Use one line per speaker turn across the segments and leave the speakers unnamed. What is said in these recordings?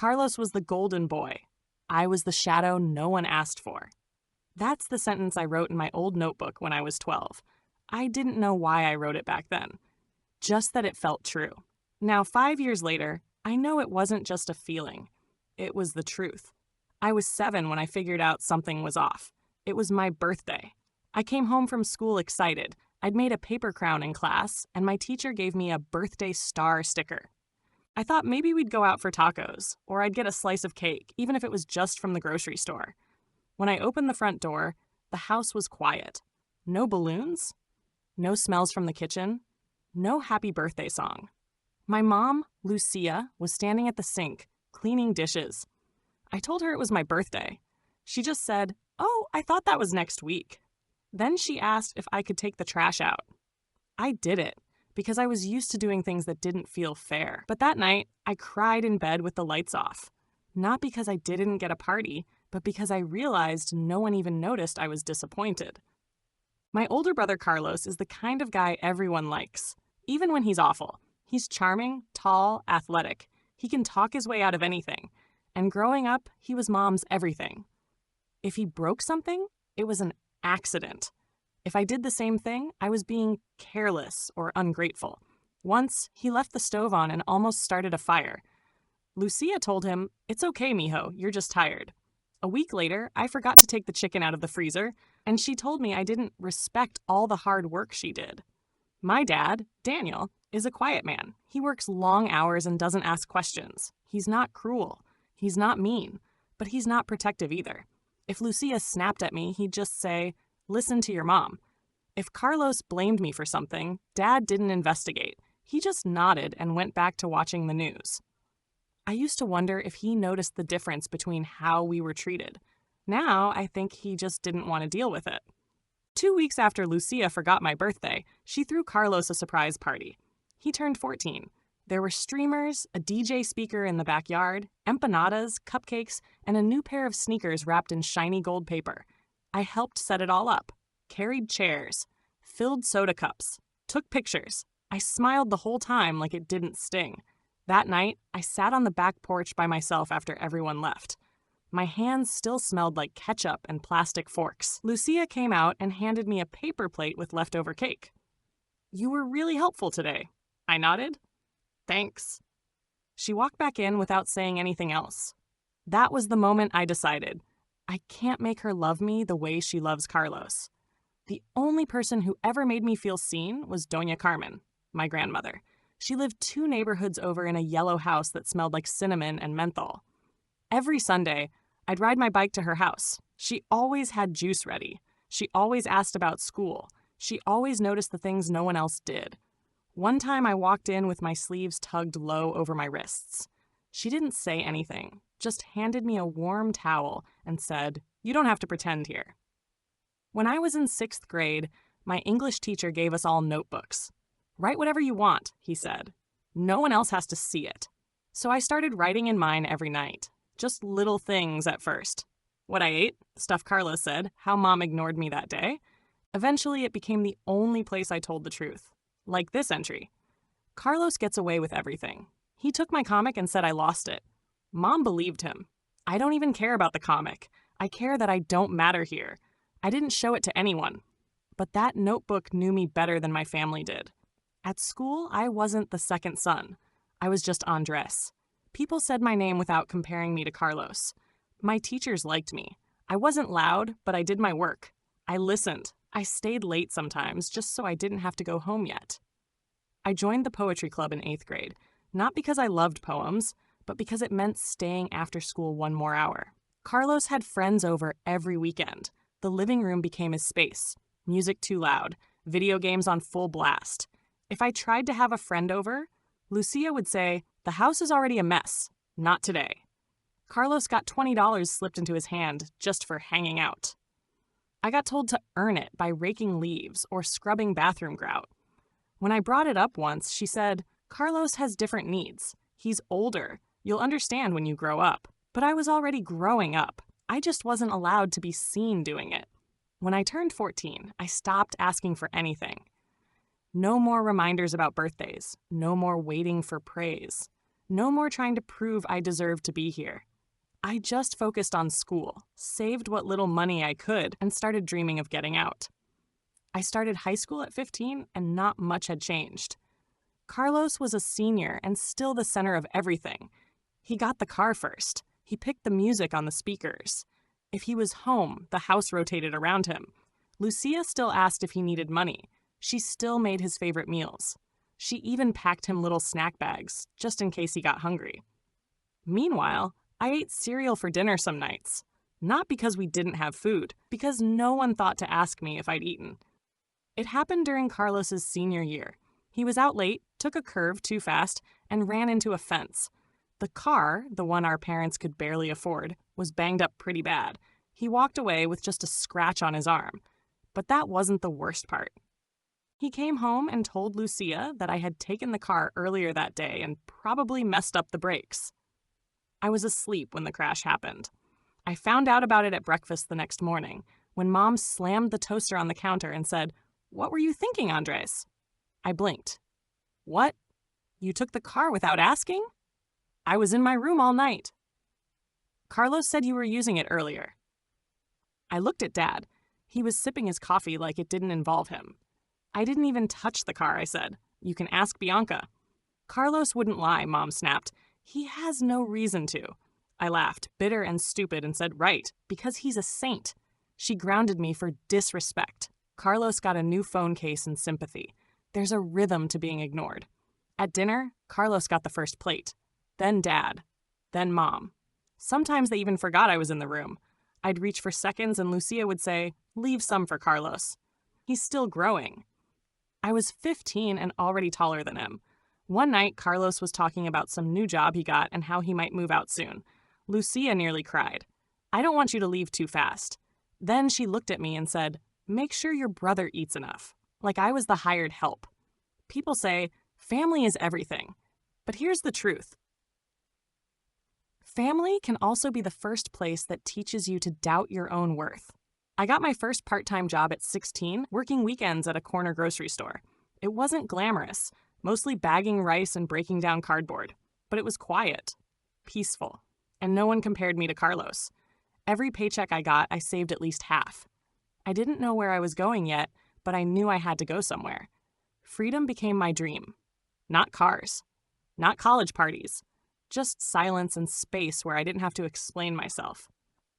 Carlos was the golden boy. I was the shadow no one asked for. That's the sentence I wrote in my old notebook when I was 12. I didn't know why I wrote it back then. Just that it felt true. Now, 5 years later, I know it wasn't just a feeling. It was the truth. I was 7 when I figured out something was off. It was my birthday. I came home from school excited. I'd made a paper crown in class, and my teacher gave me a birthday star sticker. I thought maybe we'd go out for tacos, or I'd get a slice of cake, even if it was just from the grocery store. When I opened the front door, the house was quiet. No balloons, no smells from the kitchen, no happy birthday song. My mom, Lucia, was standing at the sink, cleaning dishes. I told her it was my birthday. She just said, "Oh, I thought that was next week." Then she asked if I could take the trash out. I did it, because I was used to doing things that didn't feel fair. But that night, I cried in bed with the lights off. Not because I didn't get a party, but because I realized no one even noticed I was disappointed. My older brother Carlos is the kind of guy everyone likes, even when he's awful. He's charming, tall, athletic. He can talk his way out of anything. And growing up, he was Mom's everything. If he broke something, it was an accident. If I did the same thing, I was being careless or ungrateful. Once, he left the stove on and almost started a fire. Lucia told him, "It's okay, mijo, you're just tired." A week later, I forgot to take the chicken out of the freezer, and she told me I didn't respect all the hard work she did. My dad, Daniel, is a quiet man. He works long hours and doesn't ask questions. He's not cruel. He's not mean, but he's not protective either. If Lucia snapped at me, he'd just say, "Listen to your mom." If Carlos blamed me for something, Dad didn't investigate. He just nodded and went back to watching the news. I used to wonder if he noticed the difference between how we were treated. Now, I think he just didn't want to deal with it. 2 weeks after Lucia forgot my birthday, she threw Carlos a surprise party. He turned 14. There were streamers, a DJ speaker in the backyard, empanadas, cupcakes, and a new pair of sneakers wrapped in shiny gold paper. I helped set it all up, carried chairs, filled soda cups, took pictures. I smiled the whole time like it didn't sting. That night, I sat on the back porch by myself after everyone left. My hands still smelled like ketchup and plastic forks. Lucia came out and handed me a paper plate with leftover cake. "You were really helpful today." I nodded. "Thanks." She walked back in without saying anything else. That was the moment I decided, I can't make her love me the way she loves Carlos. The only person who ever made me feel seen was Doña Carmen, my grandmother. She lived 2 neighborhoods over in a yellow house that smelled like cinnamon and menthol. Every Sunday, I'd ride my bike to her house. She always had juice ready. She always asked about school. She always noticed the things no one else did. One time I walked in with my sleeves tugged low over my wrists. She didn't say anything, just handed me a warm towel and said, "You don't have to pretend here." When I was in 6th grade, my English teacher gave us all notebooks. "Write whatever you want," he said. "No one else has to see it." So I started writing in mine every night. Just little things at first. What I ate, stuff Carlos said, how Mom ignored me that day. Eventually, it became the only place I told the truth. Like this entry. "Carlos gets away with everything. He took my comic and said I lost it. Mom believed him. I don't even care about the comic. I care that I don't matter here. I didn't show it to anyone. But that notebook knew me better than my family did. At school, I wasn't the second son. I was just Andres. People said my name without comparing me to Carlos. My teachers liked me. I wasn't loud, but I did my work. I listened. I stayed late sometimes just so I didn't have to go home yet. I joined the poetry club in 8th grade, not because I loved poems, but because it meant staying after school 1 more hour. Carlos had friends over every weekend. The living room became his space. Music too loud, video games on full blast. If I tried to have a friend over, Lucia would say, "The house is already a mess. Not today." Carlos got $20 slipped into his hand just for hanging out. I got told to earn it by raking leaves or scrubbing bathroom grout. When I brought it up once, she said, "Carlos has different needs. He's older. You'll understand when you grow up." But I was already growing up. I just wasn't allowed to be seen doing it. When I turned 14, I stopped asking for anything. No more reminders about birthdays. No more waiting for praise. No more trying to prove I deserved to be here. I just focused on school, saved what little money I could, and started dreaming of getting out. I started high school at 15, and not much had changed. Carlos was a senior and still the center of everything. He got the car first. He picked the music on the speakers. If he was home, the house rotated around him. Lucia still asked if he needed money. She still made his favorite meals. She even packed him little snack bags, just in case he got hungry. Meanwhile, I ate cereal for dinner some nights. Not because we didn't have food, because no one thought to ask me if I'd eaten. It happened during Carlos's senior year. He was out late, took a curve too fast, and ran into a fence. The car, the one our parents could barely afford, was banged up pretty bad. He walked away with just a scratch on his arm. But that wasn't the worst part. He came home and told Lucia that I had taken the car earlier that day and probably messed up the brakes. I was asleep when the crash happened. I found out about it at breakfast the next morning, when Mom slammed the toaster on the counter and said, "What were you thinking, Andres?" I blinked. "What? You took the car without asking?" "I was in my room all night." "Carlos said you were using it earlier." I looked at Dad. He was sipping his coffee like it didn't involve him. "I didn't even touch the car," I said. "You can ask Bianca." "Carlos wouldn't lie," Mom snapped. "He has no reason to." I laughed, bitter and stupid, and said, "Right, because he's a saint." She grounded me for disrespect. Carlos got a new phone case in sympathy. There's a rhythm to being ignored. At dinner, Carlos got the first plate. Then Dad. Then Mom. Sometimes they even forgot I was in the room. I'd reach for seconds and Lucia would say, "Leave some for Carlos. He's still growing." I was 15 and already taller than him. One night, Carlos was talking about some new job he got and how he might move out soon. Lucia nearly cried. "I don't want you to leave too fast." Then she looked at me and said, "Make sure your brother eats enough." Like I was the hired help. People say, family is everything. But here's the truth. Family can also be the first place that teaches you to doubt your own worth. I got my first part-time job at 16, working weekends at a corner grocery store. It wasn't glamorous, mostly bagging rice and breaking down cardboard. But it was quiet, peaceful, and no one compared me to Carlos. Every paycheck I got, I saved at least half. I didn't know where I was going yet, but I knew I had to go somewhere. Freedom became my dream. Not cars. Not college parties. Just silence and space where I didn't have to explain myself.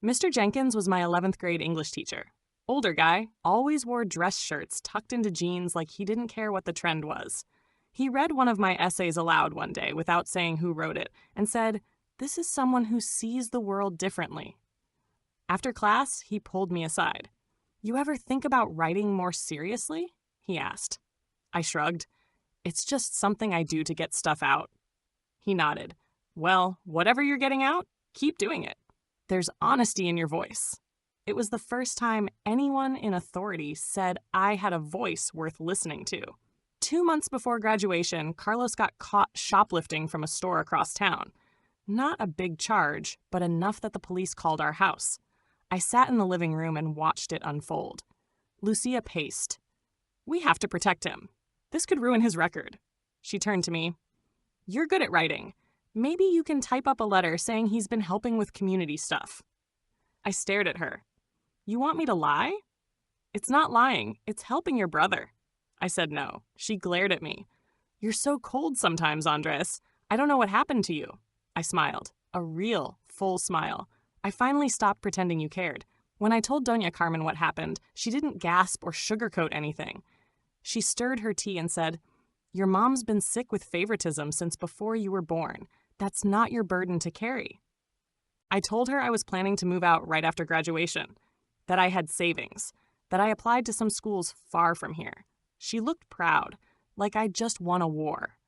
Mr. Jenkins was my 11th grade English teacher. Older guy, always wore dress shirts tucked into jeans like he didn't care what the trend was. He read one of my essays aloud one day without saying who wrote it and said, "This is someone who sees the world differently." After class, he pulled me aside. "You ever think about writing more seriously?" he asked. I shrugged. "It's just something I do to get stuff out." He nodded. "Well, whatever you're getting out, keep doing it. There's honesty in your voice." It was the first time anyone in authority said I had a voice worth listening to. 2 months before graduation, Carlos got caught shoplifting from a store across town. Not a big charge, but enough that the police called our house. I sat in the living room and watched it unfold. Lucia paced. "We have to protect him. This could ruin his record." She turned to me. "You're good at writing. Maybe you can type up a letter saying he's been helping with community stuff." I stared at her. "You want me to lie?" "It's not lying. It's helping your brother." I said no. She glared at me. "You're so cold sometimes, Andres. I don't know what happened to you." I smiled. A real, full smile. I finally stopped pretending you cared. When I told Doña Carmen what happened, she didn't gasp or sugarcoat anything. She stirred her tea and said, "Your mom's been sick with favoritism since before you were born. That's not your burden to carry." I told her I was planning to move out right after graduation, that I had savings, that I applied to some schools far from here. She looked proud, like I'd just won a war.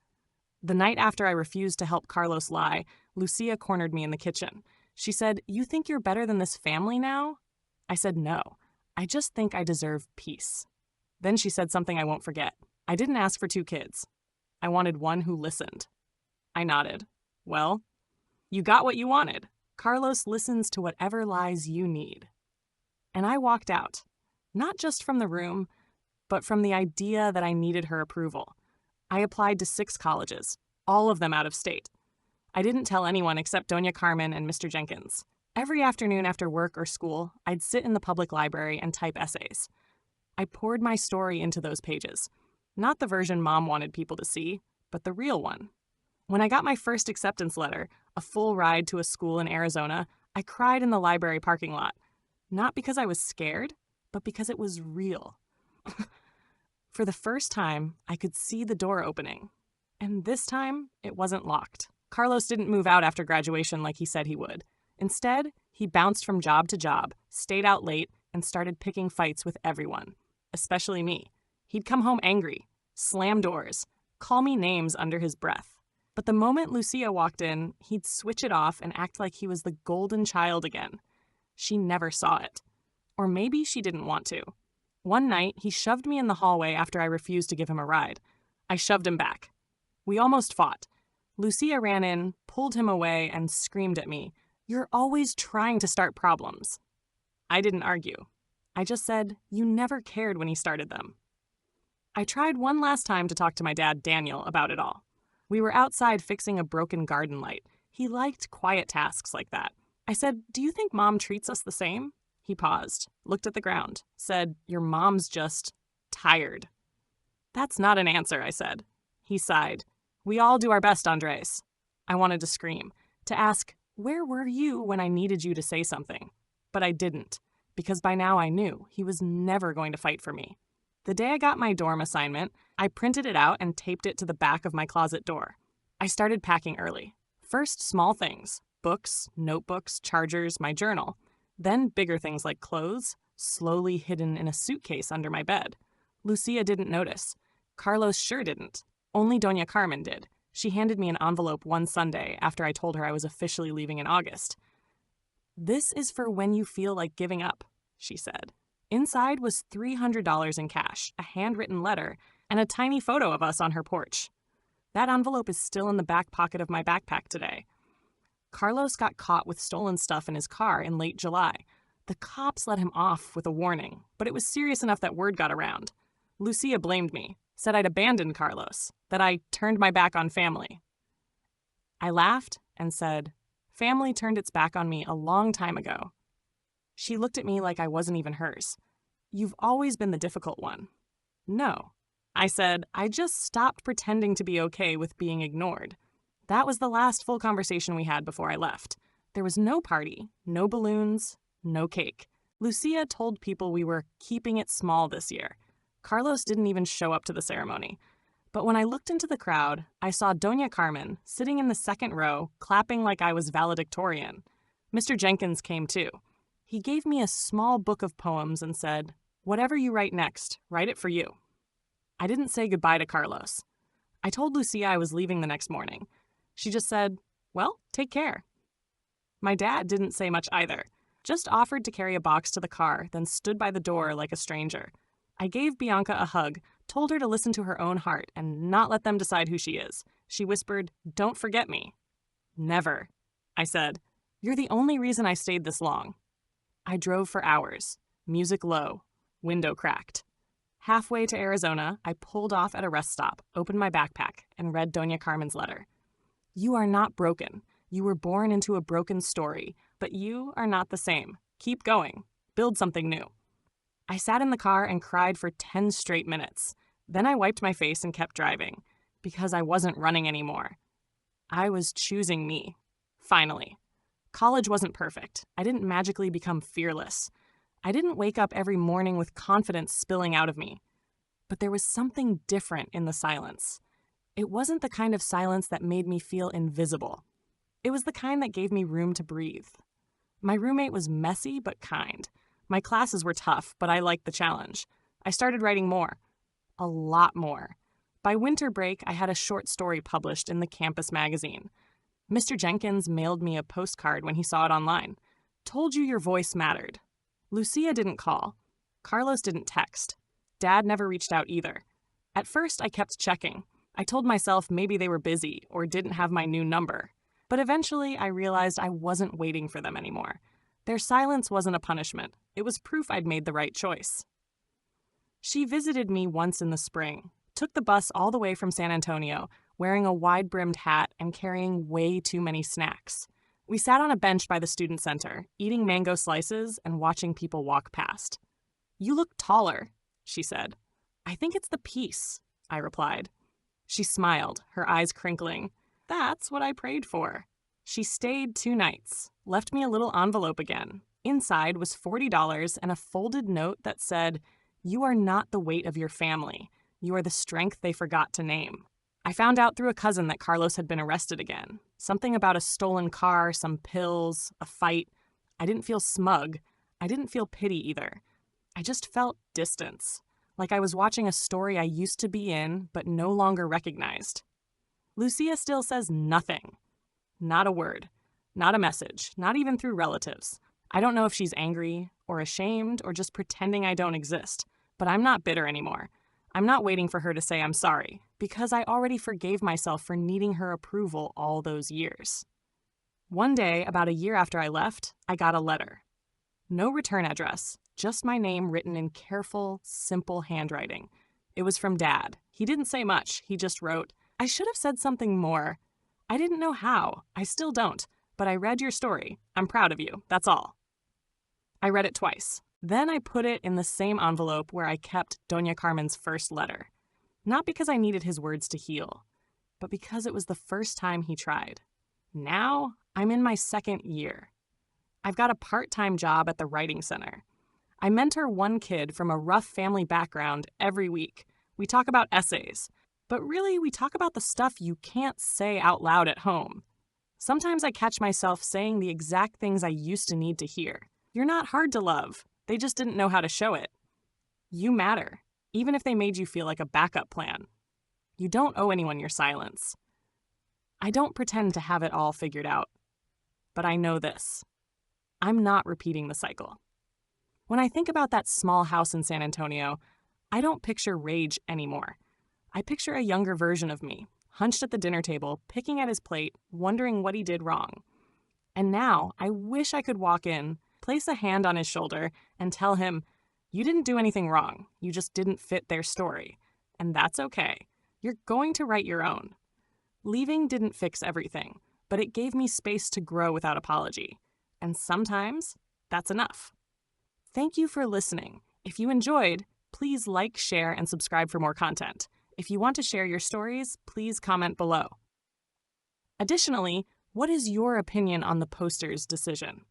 The night after I refused to help Carlos lie, Lucia cornered me in the kitchen. She said, "You think you're better than this family now?" I said no. I just think I deserve peace. Then she said something I won't forget. "I didn't ask for 2 kids. I wanted one who listened." I nodded. "Well, you got what you wanted. Carlos listens to whatever lies you need." And I walked out, not just from the room, but from the idea that I needed her approval. I applied to 6 colleges, all of them out of state. I didn't tell anyone except Doña Carmen and Mr. Jenkins. Every afternoon after work or school, I'd sit in the public library and type essays. I poured my story into those pages. Not the version Mom wanted people to see, but the real one. When I got my first acceptance letter, a full ride to a school in Arizona, I cried in the library parking lot. Not because I was scared, but because it was real. For the first time, I could see the door opening. And this time, it wasn't locked. Carlos didn't move out after graduation like he said he would. Instead, he bounced from job to job, stayed out late, and started picking fights with everyone, especially me. He'd come home angry, slam doors, call me names under his breath. But the moment Lucia walked in, he'd switch it off and act like he was the golden child again. She never saw it. Or maybe she didn't want to. One night, he shoved me in the hallway after I refused to give him a ride. I shoved him back. We almost fought. Lucia ran in, pulled him away, and screamed at me, "You're always trying to start problems." I didn't argue. I just said, "You never cared when he started them." I tried one last time to talk to my dad, Daniel, about it all. We were outside fixing a broken garden light. He liked quiet tasks like that. I said, "Do you think Mom treats us the same?" He paused, looked at the ground, said, "Your mom's just tired." "That's not an answer," I said. He sighed. "We all do our best, Andres." I wanted to scream, to ask, "Where were you when I needed you to say something?" But I didn't, because by now I knew he was never going to fight for me. The day I got my dorm assignment, I printed it out and taped it to the back of my closet door. I started packing early. First, small things: books, notebooks, chargers, my journal. Then bigger things like clothes, slowly hidden in a suitcase under my bed. Lucia didn't notice. Carlos sure didn't. Only Doña Carmen did. She handed me an envelope one Sunday after I told her I was officially leaving in August. "This is for when you feel like giving up," she said. Inside was $300 in cash, a handwritten letter, and a tiny photo of us on her porch. That envelope is still in the back pocket of my backpack today. Carlos got caught with stolen stuff in his car in late July. The cops let him off with a warning, but it was serious enough that word got around. Lucia blamed me, said I'd abandoned Carlos, that I turned my back on family. I laughed and said, "Family turned its back on me a long time ago." She looked at me like I wasn't even hers. "You've always been the difficult one." "No." I said, "I just stopped pretending to be okay with being ignored." That was the last full conversation we had before I left. There was no party, no balloons, no cake. Lucia told people we were keeping it small this year. Carlos didn't even show up to the ceremony. But when I looked into the crowd, I saw Doña Carmen sitting in the second row, clapping like I was valedictorian. Mr. Jenkins came too. He gave me a small book of poems and said, "Whatever you write next, write it for you." I didn't say goodbye to Carlos. I told Lucia I was leaving the next morning. She just said, "Well, take care." My dad didn't say much either, just offered to carry a box to the car, then stood by the door like a stranger. I gave Bianca a hug, told her to listen to her own heart and not let them decide who she is. She whispered, "Don't forget me." "Never," I said. "You're the only reason I stayed this long." I drove for hours, music low, window cracked. Halfway to Arizona, I pulled off at a rest stop, opened my backpack, and read Doña Carmen's letter. "You are not broken. You were born into a broken story, but you are not the same. Keep going. Build something new." I sat in the car and cried for 10 straight minutes. Then I wiped my face and kept driving, because I wasn't running anymore. I was choosing me. Finally. College wasn't perfect. I didn't magically become fearless. I didn't wake up every morning with confidence spilling out of me. But there was something different in the silence. It wasn't the kind of silence that made me feel invisible. It was the kind that gave me room to breathe. My roommate was messy but kind. My classes were tough, but I liked the challenge. I started writing more. A lot more. By winter break, I had a short story published in the campus magazine. Mr. Jenkins mailed me a postcard when he saw it online. "Told you your voice mattered." Lucia didn't call. Carlos didn't text. Dad never reached out either. At first, I kept checking. I told myself maybe they were busy or didn't have my new number. But eventually, I realized I wasn't waiting for them anymore. Their silence wasn't a punishment. It was proof I'd made the right choice. She visited me once in the spring, took the bus all the way from San Antonio, wearing a wide-brimmed hat and carrying way too many snacks. We sat on a bench by the student center, eating mango slices and watching people walk past. "You look taller," she said. "I think it's the peace," I replied. She smiled, her eyes crinkling. "That's what I prayed for." She stayed 2 nights, left me a little envelope again. Inside was $40 and a folded note that said, "You are not the weight of your family. You are the strength they forgot to name." I found out through a cousin that Carlos had been arrested again. Something about a stolen car, some pills, a fight. I didn't feel smug. I didn't feel pity either. I just felt distance, like I was watching a story I used to be in but no longer recognized. Lucia still says nothing. Not a word. Not a message. Not even through relatives. I don't know if she's angry or ashamed or just pretending I don't exist, but I'm not bitter anymore. I'm not waiting for her to say I'm sorry, because I already forgave myself for needing her approval all those years. One day, about a year after I left, I got a letter. No return address, just my name written in careful, simple handwriting. It was from Dad. He didn't say much. He just wrote, "I should have said something more. I didn't know how. I still don't. But I read your story. I'm proud of you. That's all." I read it twice. Then I put it in the same envelope where I kept Doña Carmen's first letter. Not because I needed his words to heal, but because it was the first time he tried. Now, I'm in my 2nd year. I've got a part-time job at the writing center. I mentor one kid from a rough family background every week. We talk about essays, but really we talk about the stuff you can't say out loud at home. Sometimes I catch myself saying the exact things I used to need to hear. You're not hard to love. They just didn't know how to show it. You matter, even if they made you feel like a backup plan. You don't owe anyone your silence. I don't pretend to have it all figured out, but I know this. I'm not repeating the cycle. When I think about that small house in San Antonio, I don't picture rage anymore. I picture a younger version of me, hunched at the dinner table, picking at his plate, wondering what he did wrong. And now, I wish I could walk in, place a hand on his shoulder, and tell him, "You didn't do anything wrong. You just didn't fit their story. And that's okay. You're going to write your own." Leaving didn't fix everything, but it gave me space to grow without apology. And sometimes, that's enough. Thank you for listening. If you enjoyed, please like, share, and subscribe for more content. If you want to share your stories, please comment below. Additionally, what is your opinion on the poster's decision?